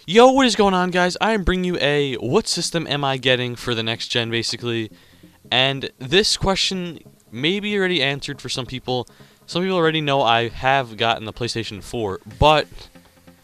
Yo, what is going on, guys? I am bringing you a what system am I getting for the next gen, basically. And this question may be already answered for some people. Some people already know I have gotten the PlayStation 4, but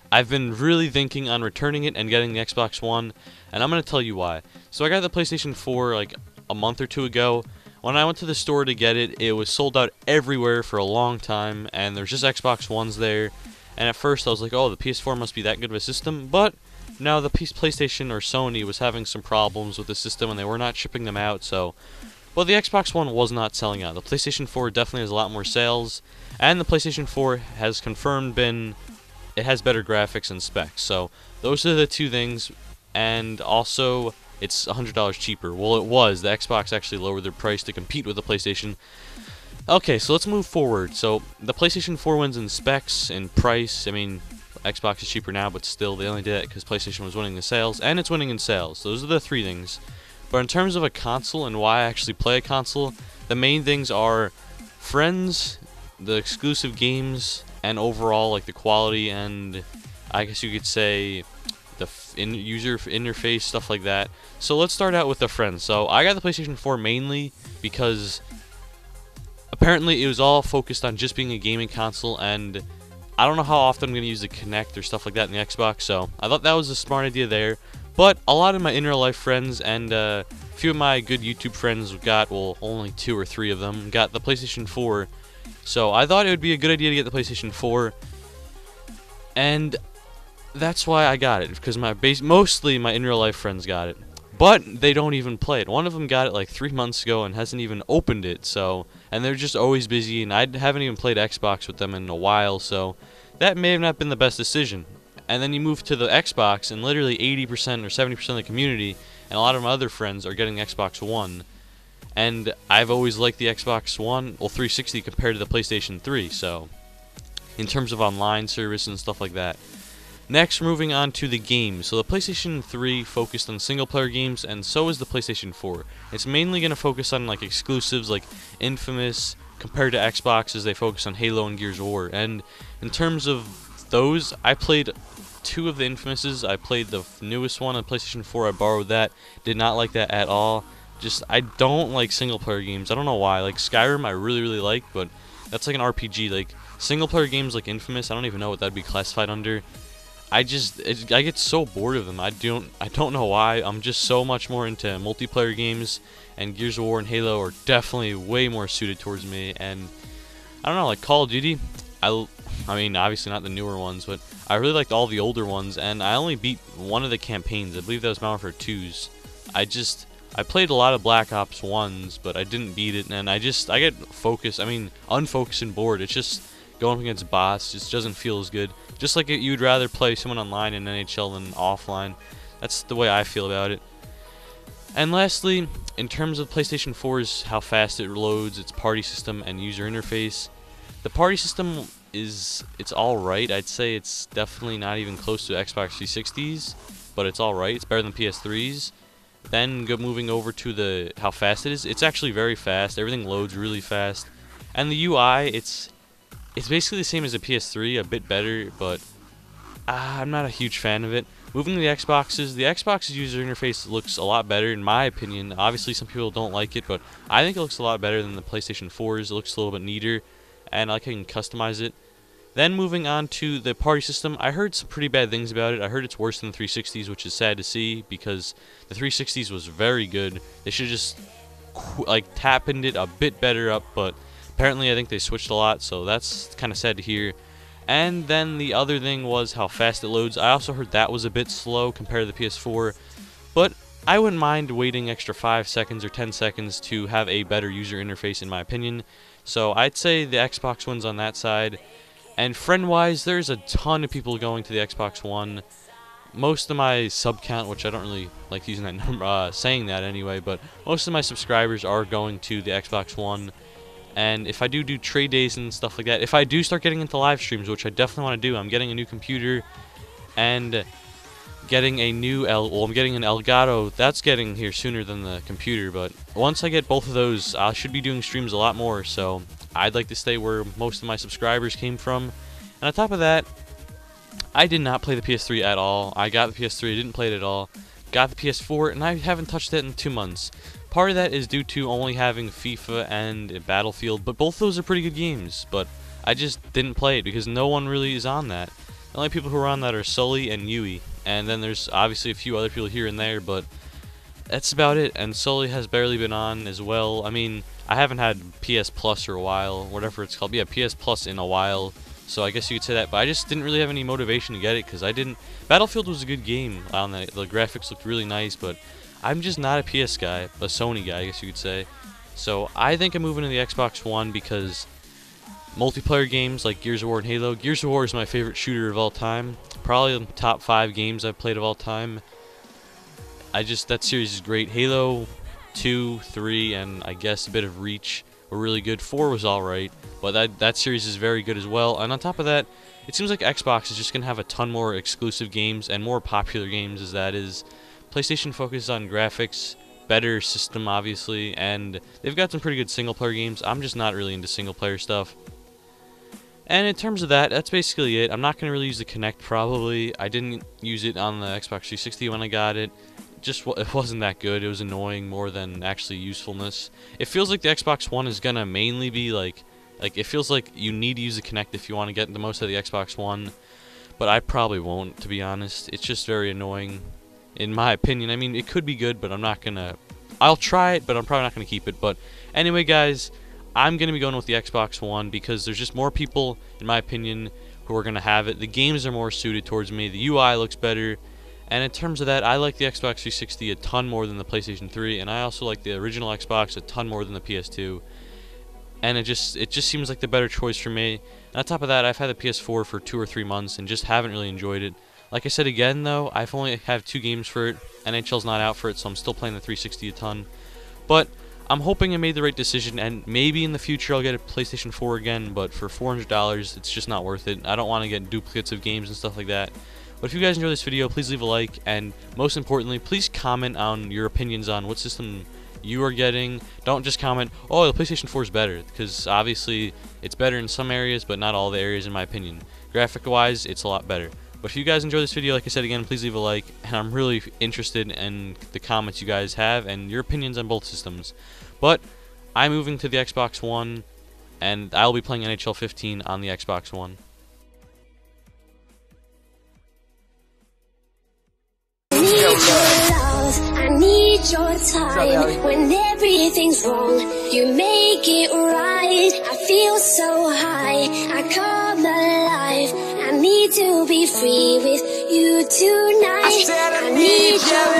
I've been really thinking on returning it and getting the Xbox One, and I'm going to tell you why. So I got the PlayStation 4 like a month or two ago. When I went to the store to get it, it was sold out everywhere for a long time, and there's just Xbox Ones there. And at first I was like, oh, the PS4 must be that good of a system, but now the PlayStation or Sony was having some problems with the system and they were not shipping them out, so... Well, the Xbox One was not selling out. The PlayStation 4 definitely has a lot more sales, and the PlayStation 4 has confirmed it has better graphics and specs, so those are the two things, and also it's $100 cheaper. Well, it was. The Xbox actually lowered their price to compete with the PlayStation. Okay, so let's move forward. So the PlayStation 4 wins in specs, in price. I mean, Xbox is cheaper now, but still they only did it because PlayStation was winning the sales, and it's winning in sales. Those are the three things. But in terms of a console and why I actually play a console, the main things are friends, the exclusive games, and overall like the quality and I guess you could say the user interface, stuff like that. So let's start out with the friends. So I got the PlayStation 4 mainly because apparently it was all focused on just being a gaming console, and I don't know how often I'm going to use the Kinect or stuff like that in the Xbox, so I thought that was a smart idea there. But a lot of my in real life friends and a few of my good YouTube friends got, well, only 2 or 3 of them, got the PlayStation 4. So I thought it would be a good idea to get the PlayStation 4, and that's why I got it, because mostly my in real life friends got it. But they don't even play it. One of them got it like 3 months ago and hasn't even opened it, so... And they're just always busy, and I haven't even played Xbox with them in a while, so... That may have not been the best decision. And then you move to the Xbox, and literally 80% or 70% of the community, and a lot of my other friends are getting Xbox One. And I've always liked the Xbox One, well, 360 compared to the PlayStation 3, so... In terms of online service and stuff like that. Next, moving on to the games. So the PlayStation 3 focused on single-player games, and so is the PlayStation 4. It's mainly going to focus on like exclusives like Infamous, compared to Xbox as they focus on Halo and Gears of War. And in terms of those, I played 2 of the Infamouses. I played the newest one on PlayStation 4. I borrowed that. Did not like that at all. I don't like single-player games. I don't know why. Like Skyrim, I really like, but that's like an RPG. Like single-player games like Infamous, I don't even know what that'd be classified under. I get so bored of them. I don't know why. I'm just so much more into multiplayer games, and Gears of War and Halo are definitely way more suited towards me. And I don't know, like Call of Duty, I mean, obviously not the newer ones, but I really liked all the older ones, and I only beat one of the campaigns. I believe that was Modern Warfare 2's. I played a lot of Black Ops 1's, but I didn't beat it, and I get focused, unfocused and bored. It's just going against bots just doesn't feel as good. Just like you'd rather play someone online in NHL than offline. That's the way I feel about it. And lastly, in terms of PlayStation 4's how fast it loads, its party system and user interface, the party system it's alright. I'd say it's definitely not even close to Xbox 360's, but it's alright. It's better than PS3's. Then moving over to how fast it is, it's actually very fast. Everything loads really fast. And the UI, it's basically the same as the PS3, a bit better, but I'm not a huge fan of it. Moving to the Xbox's user interface looks a lot better, in my opinion. Obviously, some people don't like it, but I think it looks a lot better than the PlayStation 4's. It looks a little bit neater, and I like how you can customize it. Then moving on to the party system, I heard some pretty bad things about it. I heard it's worse than the 360's, which is sad to see, because the 360's was very good. They should just tapped it a bit better up, but apparently I think they switched a lot, so that's kind of sad to hear. And then the other thing was how fast it loads. I also heard that was a bit slow compared to the PS4, but I wouldn't mind waiting extra 5 seconds or 10 seconds to have a better user interface, in my opinion. So I'd say the Xbox One's on that side. And friend-wise, there's a ton of people going to the Xbox One. Most of my sub count, which I don't really like using that number, saying that anyway, but most of my subscribers are going to the Xbox One. And if I do trade days and stuff like that, if I do start getting into live streams, which I definitely want to do, I'm getting a new computer and getting a new I'm getting an Elgato. That's getting here sooner than the computer, but once I get both of those, I should be doing streams a lot more, so I'd like to stay where most of my subscribers came from. And on top of that, I did not play the PS3 at all. I got the PS3, didn't play it at all. Got the PS4, and I haven't touched it in 2 months. Part of that is due to only having FIFA and Battlefield, but both those are pretty good games. But I just didn't play it because no one really is on that. The only people who are on that are Sully and Yui, and then there's obviously a few other people here and there, but that's about it. And Sully has barely been on as well. I mean, I haven't had PS Plus for a while, whatever it's called. Yeah, PS Plus in a while. So I guess you could say that, but I just didn't really have any motivation to get it because I didn't. Battlefield was a good game on that. The graphics looked really nice, but I'm just not a PS guy, a Sony guy, I guess you could say. So I think I'm moving to the Xbox One because multiplayer games like Gears of War and Halo. Gears of War is my favorite shooter of all time. Probably the top 5 games I've played of all time. That series is great. Halo 2, 3, and I guess a bit of Reach were really good. 4 was alright, but that series is very good as well. And on top of that, it seems like Xbox is just going to have a ton more exclusive games and more popular games as that is. PlayStation focuses on graphics, better system obviously, and they've got some pretty good single player games. I'm just not really into single player stuff. And in terms of that, that's basically it. I'm not going to really use the Kinect probably. I didn't use it on the Xbox 360 when I got it. It wasn't that good. It was annoying more than actually usefulness. It feels like the Xbox One is gonna mainly be like it feels like you need to use the Kinect if you want to get the most out of the Xbox One, but I probably won't, to be honest. It's just very annoying, in my opinion. I mean, it could be good, but I'll try it, but I'm probably not gonna keep it. But anyway, guys, I'm gonna be going with the Xbox One because there's just more people, in my opinion, who are gonna have it. The games are more suited towards me. The UI looks better. And in terms of that, I like the Xbox 360 a ton more than the PlayStation 3, and I also like the original Xbox a ton more than the PS2. And it just seems like the better choice for me. And on top of that, I've had the PS4 for 2 or 3 months and just haven't really enjoyed it. Like I said again, though, I've only have 2 games for it. NHL's not out for it, so I'm still playing the 360 a ton. But I'm hoping I made the right decision, and maybe in the future I'll get a PlayStation 4 again, but for $400, it's just not worth it. I don't want to get duplicates of games and stuff like that. But if you guys enjoyed this video, please leave a like, and most importantly, please comment on your opinions on what system you are getting. Don't just comment, oh, the PlayStation 4 is better, because obviously it's better in some areas, but not all the areas in my opinion. Graphic-wise, it's a lot better. But if you guys enjoyed this video, like I said again, please leave a like, and I'm really interested in the comments you guys have and your opinions on both systems. But I'm moving to the Xbox One, and I'll be playing NHL 15 on the Xbox One. I need your time. When everything's wrong, you make it right. I feel so high, I come alive. I need to be free with you tonight. I need your